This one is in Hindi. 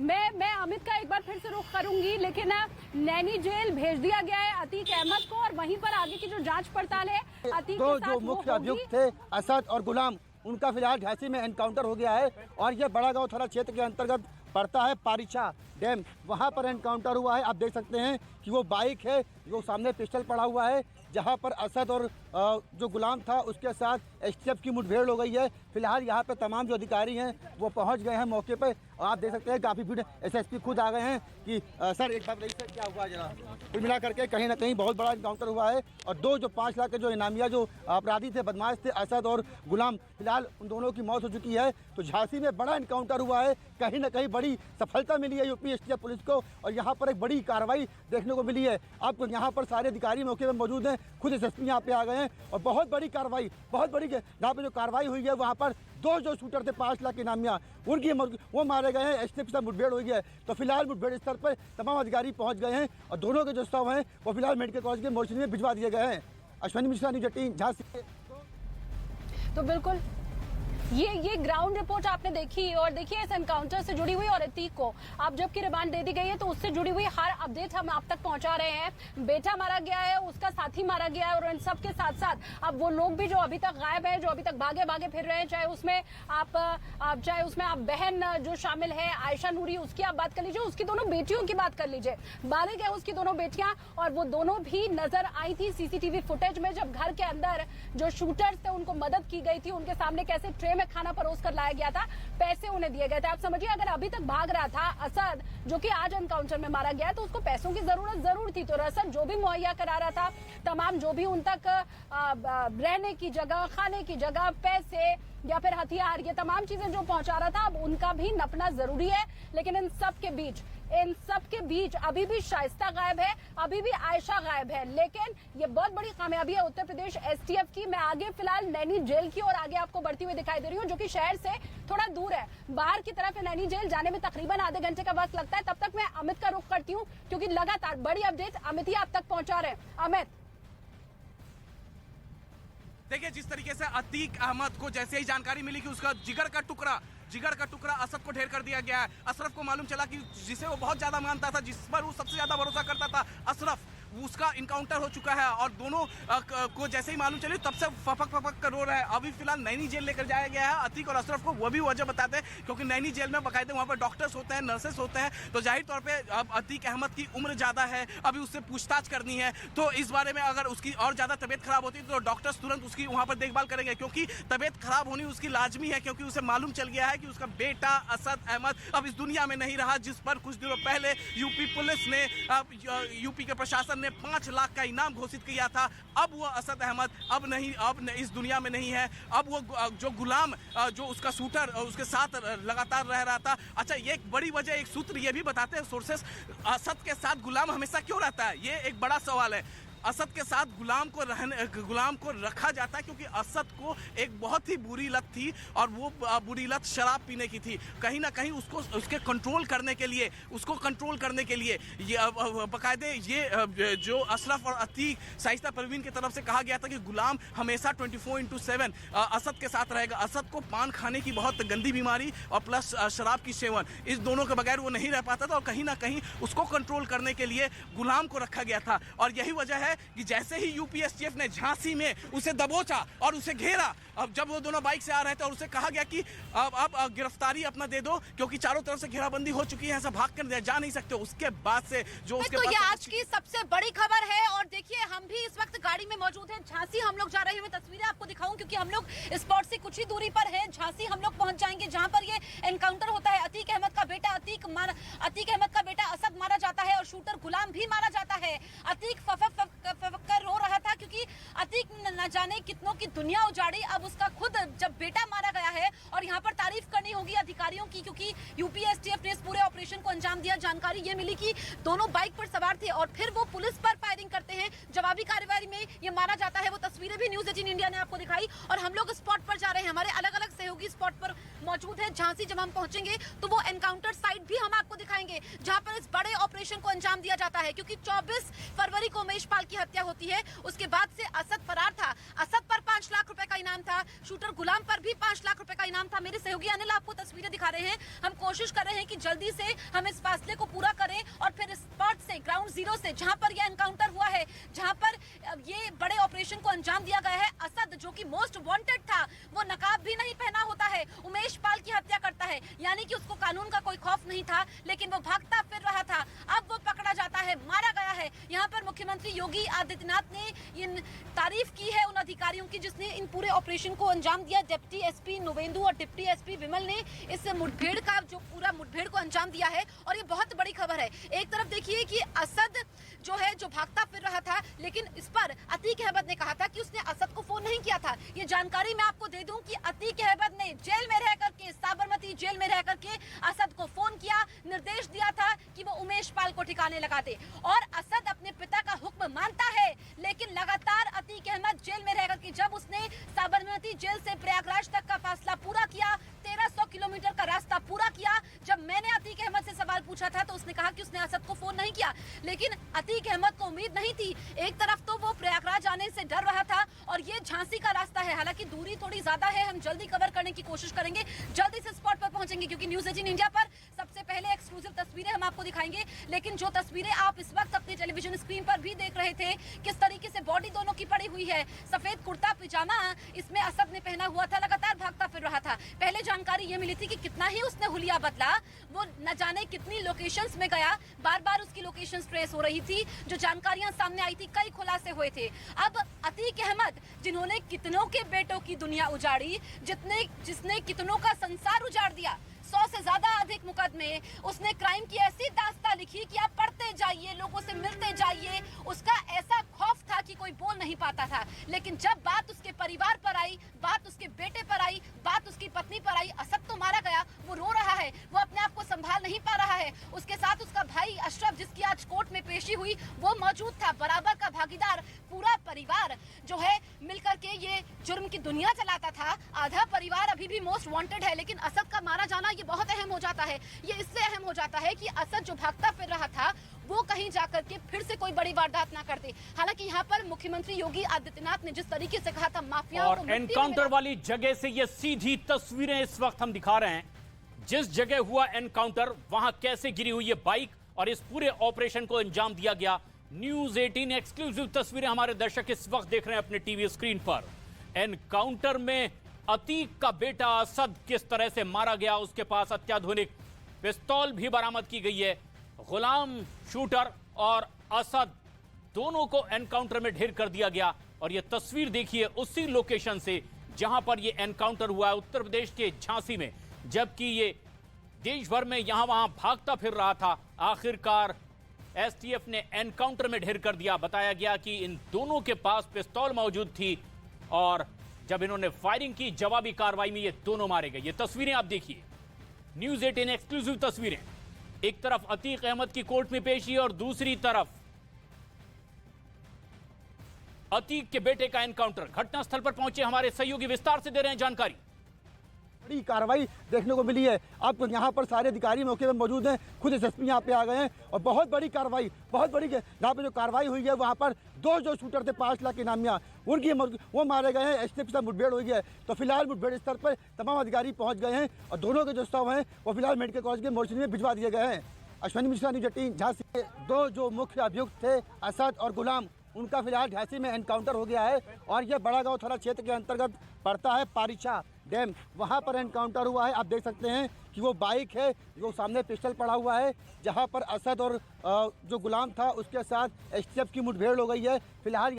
मैं अमित का एक बार फिर से रुख करूंगी, लेकिन नैनी जेल भेज दिया गया है अतीक अहमद को और वहीं पर आगे की जो जांच पड़ताल है अतीक के साथ जो मुख्य अभियुक्त थे असद और गुलाम, उनका फिलहाल झांसी में एनकाउंटर हो गया है और ये बड़ा गांव थाना क्षेत्र के अंतर्गत पड़ता है पारिछा डैम, वहाँ पर एनकाउंटर हुआ है। आप देख सकते हैं कि वो बाइक है, जो सामने पिस्टल पड़ा हुआ है, जहाँ पर असद और जो गुलाम था उसके साथ एसटीएफ की मुठभेड़ हो गई है। फिलहाल यहाँ पे तमाम जो अधिकारी हैं वो पहुँच गए हैं मौके पर और आप देख सकते हैं काफ़ी भीड़, एसएसपी खुद आ गए हैं कि सर एक बात बताइए सर क्या हुआ जरा। कुल मिला करके कहीं ना कहीं बहुत बड़ा इनकाउंटर हुआ है और जो 5 लाख के जो इनामिया जो अपराधी थे, बदमाश थे, असद और गुलाम, फिलहाल उन दोनों की मौत हो चुकी है। तो झांसी में बड़ा इनकाउंटर हुआ है, कहीं ना कहीं बड़ी सफलता मिली है यूपी एसटीएफ पुलिस को और यहाँ पर एक बड़ी कार्रवाई देखने को मिली है। आपको यहाँ पर सारे अधिकारी मौके पर मौजूद हैं, खुद एसएसपी यहाँ पे आ गए हैं और बहुत बड़ी कार्रवाई, बहुत बड़ी जहाँ पे जो कार्रवाई हुई है वहाँ पर जो शूटर थे 5 लाख इनामिया, उनकी वो मारे गए हैं, एसटीएफ के साथ मुठभेड़ हुई है। तो फिलहाल मुठभेड़ स्तर पर तमाम अधिकारी पहुंच गए हैं और दोनों के जो शव हैं वो फिलहाल मेडिकल कॉलेज के मोर्चरी में भिजवा दिए गए हैं। अश्विनी मिश्रा, न्यूज़ 18 झांसी। तो बिल्कुल ये ग्राउंड रिपोर्ट आपने देखी और देखिए इस एनकाउंटर से जुड़ी हुई और अतीक को अब जबकि रिमांड दे दी गई है तो उससे जुड़ी हुई हर अपडेट हम आप तक पहुंचा रहे हैं। बेटा मारा गया है, उसका साथी मारा गया है और इन सब के साथ साथ अब वो लोग भी जो अभी तक गायब है, जो अभी तक भागे फिर रहे हैं, चाहे उसमें आप बहन जो शामिल है आयशा नूरी, उसकी आप बात कर लीजिए, उसकी दोनों बेटियों की बात कर लीजिए, बालिग है उसकी दोनों बेटियां और वो दोनों भी नजर आई थी सीसीटीवी फुटेज में जब घर के अंदर जो शूटर्स थे उनको मदद की गई थी, उनके सामने कैसे ट्रे में खाना परोस कर लाया गया था, पैसे उन्हें दिए गए थे। आप समझिए अगर अभी तक भाग रहा था असद जो कि आज एनकाउंटर में मारा गया तो उसको पैसों की जरूरत जरूर थी। तो असद जो भी मुहैया करा रहा था, तमाम जो भी उन तक रहने की जगह, खाने की जगह, पैसे या फिर हथियार, ये तमाम चीजें जो पहुंचा रहा था, अब उनका भी नपना जरूरी है। लेकिन इन सब के बीच अभी भी शाइस्ता गायब है, अभी भी आयशा गायब है। लेकिन ये बहुत बड़ी कामयाबी है उत्तर प्रदेश एसटीएफ की। मैं आगे फिलहाल नैनी जेल की और आगे आपको बढ़ती हुई दिखाई दे रही हूँ, जो कि शहर से थोड़ा दूर है। बाहर की तरफ नैनी जेल जाने में तकरीबन आधे घंटे का वक्त लगता है। तब तक मैं अमित का रुख करती हूँ क्योंकि लगातार बड़ी अपडेट अमित ही आप तक पहुंचा रहे हैं। अमित, देखिए जिस तरीके से अतीक अहमद को जैसे ही जानकारी मिली कि उसका जिगर का टुकड़ा असद को ढेर कर दिया गया है। अशरफ को मालूम चला कि जिसे वो बहुत ज्यादा मानता था, जिस पर वो सबसे ज्यादा भरोसा करता था, अशरफ, उसका इनकाउंटर हो चुका है और दोनों को जैसे ही मालूम चली तब से फपक कर रो रहा है। अभी फिलहाल नैनी जेल लेकर जाया गया है अतीक और अशरफ को। वो भी वजह बताते हैं क्योंकि नैनी जेल में बाकायदे वहाँ पर डॉक्टर्स होते हैं, नर्सेस होते हैं, तो जाहिर तौर पे अब अतीक अहमद की उम्र ज्यादा है, अभी उससे पूछताछ करनी है। तो इस बारे में अगर उसकी और ज्यादा तबियत खराब होती है तो डॉक्टर्स तुरंत उसकी वहाँ पर देखभाल करेंगे, क्योंकि तबियत खराब होनी उसकी लाजमी है, क्योंकि उसे मालूम चल गया है कि उसका बेटा असद अहमद अब इस दुनिया में नहीं रहा, जिस पर कुछ दिनों पहले यूपी पुलिस ने, यूपी के प्रशासन ने 5 लाख का इनाम घोषित किया था। अब वो असद अहमद अब इस दुनिया में नहीं है। अब वो जो गुलाम, जो उसका शूटर उसके साथ लगातार रह रहा था। अच्छा, ये एक बड़ी वजह, एक सूत्र ये भी बताते हैं सोर्सेस, असद के साथ गुलाम हमेशा क्यों रहता है, ये एक बड़ा सवाल है। असद के साथ गुलाम को रखा जाता है क्योंकि असद को एक बहुत ही बुरी लत थी और वो बुरी लत शराब पीने की थी। कहीं ना कहीं उसको कंट्रोल करने के लिए ये बाकायदे ये जो अशरफ और अतीक, शाइस्ता परवीन की तरफ से कहा गया था कि गुलाम हमेशा 24/7 असद के साथ रहेगा। असद को पान खाने की बहुत गंदी बीमारी और प्लस शराब की सेवन, इस दोनों के बगैर वो नहीं रह पाता था और कहीं ना कहीं उसको कंट्रोल करने के लिए गुलाम को रखा गया था। और यही वजह है कि जैसे ही यूपी एसटीएफ ने झांसी में उसे दबोचा और उसे घेरा, अब जब वो दोनों बाइक से आ रहे थे और उसे कहा गया कि अब गिरफ्तारी अपना दे दो क्योंकि चारों तरफ से घेराबंदी हो चुकी है, ऐसा भाग कर जा नहीं सकते। उसके बाद से जो उसके तो ये आज की सबसे बड़ी खबर है। और देखिए हम भी इस वक्त गाड़ी में मौजूद हैं, झांसी हम लोग जा रहे हैं। मैं तस्वीरें आपको दिखाऊं क्योंकि हम लोग स्पॉट से कुछ ही दूरी पर हैं। झांसी हम लोग पहुंच जाएंगे जहां पर ये एनकाउंटर होता है। अतीक अहमद का बेटा असद मारा जाता है और शूटर गुलाम भी मारा जाता है। अतीक कर रो रहा था क्योंकि अतीक न जाने कितनों की दुनिया उजाड़ी। अब उसका खुद जब बेटा मारा गया है और यहाँ पर तारीफ करनी होगी अधिकारियों की, क्योंकि यूपी एसटीएफ ने इस पूरे ऑपरेशन को अंजाम दिया। जानकारी ये मिली कि दोनों बाइक पर सवार थे और फिर वो पुलिस पर फायरिंग करते हैं। जवाबी कार्रवाई में ये मारा जाता है। वो तस्वीरें भी न्यूज़ 18 इंडिया ने आपको दिखाई और हम लोग स्पॉट पर जा रहे हैं। हमारे अलग अलग सहयोगी स्पॉट पर मौजूद है। झांसी जब हम पहुंचेंगे तो वो एनकाउंटर साइट भी हम आपको दिखाएंगे जहां पर इस बड़े ऑपरेशन को अंजाम दिया जाता है, क्योंकि 24 फरवरी को उमेश पाल की हत्या होती है। उसके बाद से असद फरार था। असद पर 5 लाख रुपए का इनाम था, शूटर गुलाम पर भी 5 लाख रुपए का इनाम था। मेरे सहयोगी अनिल आपको तस्वीरें दिखा रहे हैं। हम कोशिश कर रहे हैं कि जल्दी से हम इस फासले को पूरा करें और फिर स्पॉट से, ग्राउंड जीरो से, जहां पर यह एनकाउंटर हुआ है, जहां पर ये बड़े ऑपरेशन को अंजाम दिया गया है, असद जो कि मोस्ट वांटेड था, वो नकाब भी नहीं पहना होता है, उमेश पाल की हत्या करता है, यानी कि उसको कानून का कोई खौफ नहीं था, लेकिन वो भागता फिर रहा था। अब वो पकड़ा जाता है, मारा गया है। यहाँ पर मुख्यमंत्री योगी आदित्यनाथ ने इन तारीफ की है उन अधिकारियों की जिसने इन पूरे ऑपरेशन को अंजाम दिया। डिप्टी एसपी नोवेंदु और डिप्टी एसपी विमल ने इस मुठभेड़ का जो पूरा मुठभेड़ को अंजाम दिया है और ये बहुत बड़ी खबर है। एक तरफ देखिए कि असद जो है जो भागता फिर रहा था, लेकिन इस पर अतीक अहमद ने कहा था कि उसने असद को फोन नहीं किया था। ये जानकारी मैं आपको दे दूं कि अतीक अहमद ने जेल में रह करके, साबरमती जेल में रह करके असद को फोन किया, निर्देश दिया था कि वो उमेश पाल को ठिकाने लगा दे। और असद अपने पिता का हुक्म मानता है, लेकिन लगातार अतीक अहमद जेल में रह करके, जब उसने साबरमती जेल से प्रयागराज तक का फासला पूरा किया, 1300 किलोमीटर का रास्ता पूरा किया, जब मैंने अतीक अहमद से सवाल पूछा था तो उसने कहा कि उसने असद को फोन नहीं किया। लेकिन अतीक अहमद को उम्मीद नहीं थी। एक तरफ तो वो प्रयागराज आने से डर रहा था और ये झांसी का रास्ता है, हालांकि दूरी थोड़ी ज्यादा है, हम जल्दी कवर करने की कोशिश करेंगे, जल्दी से स्पॉट पर पहुंचेंगे, क्योंकि न्यूज़ 18 इंडिया पर सबसे पहले एक्सक्लूसिव तस्वीरें हम आपको दिखाएंगे। लेकिन जो तस्वीरें आप इस वक्त अपनी टेलीविजन स्क्रीन पर भी देख रहे थे, किस तरीके से बॉडी दोनों की पड़ी हुई है, सफेद कुर्ता पिजामा इसमें असद ने पहना हुआ था, लगातार भागता फिर रहा था। पहले जानकारी ये मिली थी कि कितना ही उसने हुलिया बदला, वो न जाने कितनी लोकेशंस में गया, बार बार उसकी लोकेशंस ट्रेस हो रही थी, जो जानकारियां सामने आई थी, कई खुलासे हुए थे। अब अतीक अहमद जिन्होंने कितनों के बेटों की दुनिया उजाड़ी, जिसने कितनों का संसार उजाड़ दिया, 100 से ज्यादा अधिक मुकदमे, उसने क्राइम की ऐसी दास्तां लिखी कि आप पढ़ते जाइए, लोगों से मिलते जाइए, उसका ऐसा खौफ था कि कोई बोल नहीं पाता था। लेकिन जब बात उसके परिवार पर आई, बात उसके बेटे पर आई, बात उसकी पत्नी पर आई, असद तो मारा गया, वो रो रहा है, वो अपने आप को संभाल नहीं पा रहा है। उसके साथ उसका भाई अशरफ, जिसकी आज कोर्ट में पेशी हुई, वो मौजूद था, बराबर का भागीदार। पूरा परिवार जो है मिलकर के ये जुर्म की दुनिया चलाता था। आधा परिवार अभी भी मोस्ट वांटेड है, लेकिन असद का मारा जाना ये बहुत अहम हो जाता है। ये इससे अहम हो जाता है कि असद जो भागता फिर रहा था, वो कहीं जाकर के फिर से कोई बड़ी वारदात ना करते। हालांकि यहाँ पर मुख्यमंत्री योगी आदित्यनाथ ने जिस तरीके से कहा था माफियाओं को, और एनकाउंटर वाली जगह से ये सीधी तस्वीरें इस वक्त हम दिखा रहे हैं। जिस जगह हुआ एनकाउंटर, वहां कैसे गिरी हुई है बाइक और इस पूरे ऑपरेशन को अंजाम दिया गया। न्यूज़ 18 एक्सक्लूसिव तस्वीरें हमारे दर्शक इस वक्त देख रहे हैं अपने टीवी स्क्रीन पर। एनकाउंटर में अतीक का बेटा असद किस तरह से मारा गया, उसके पास अत्याधुनिक पिस्तौल भी बरामद की गई है। गुलाम शूटर और असद दोनों को एनकाउंटर में ढेर कर दिया गया। और यह तस्वीर देखिए उसी लोकेशन से जहां पर यह एनकाउंटर हुआ है, उत्तर प्रदेश के झांसी में, जबकि ये देश भर में यहां वहां भागता फिर रहा था। आखिरकार एसटीएफ ने एनकाउंटर में ढेर कर दिया। बताया गया कि इन दोनों के पास पिस्तौल मौजूद थी और जब इन्होंने फायरिंग की, जवाबी कार्रवाई में ये दोनों मारे गए। ये तस्वीरें आप देखिए, न्यूज़ 18 एक्सक्लूसिव तस्वीरें। एक तरफ अतीक अहमद की कोर्ट में पेशी और दूसरी तरफ अतीक के बेटे का एनकाउंटर। घटनास्थल पर पहुंचे हमारे सहयोगी विस्तार से दे रहे हैं जानकारी। बड़ी कार्रवाई देखने को मिली है। अब यहाँ पर सारे अधिकारी मौके पर मौजूद हैं, खुद एसएसपी यहाँ पे आ गए हैं और बहुत बड़ी कार्रवाई, बहुत बड़ी यहाँ पे जो कार्रवाई हुई है, वहाँ पर दो जो शूटर थे 5 लाख इनामिया, उनकी वो मारे गए हैं। एसटीएफ के साथ मुठभेड़ हुई है, तो फिलहाल मुठभेड़ स्तर पर तमाम अधिकारी पहुँच गए हैं और दोनों के जो शव हैं वो फिलहाल मेडिकल कॉलेज के मोर्चरी में भिजवा दिए गए हैं। अश्विनी मिश्रा, न्यूज़ 18 झांसी। दो जो मुख्य अभियुक्त थे असद और गुलाम, उनका फिलहाल झांसी में एनकाउंटर हो गया है और यह बड़ा गांव थाना क्षेत्र के अंतर्गत पड़ता है, पारिछा डैम, वहां पर एनकाउंटर हुआ है। आप देख सकते हैं कि वो बाइक है, जो सामने पिस्टल पड़ा हुआ है, जहां पर असद और जो गुलाम था उसके साथ एसटीएफ की मुठभेड़ हो गई है। फिलहाल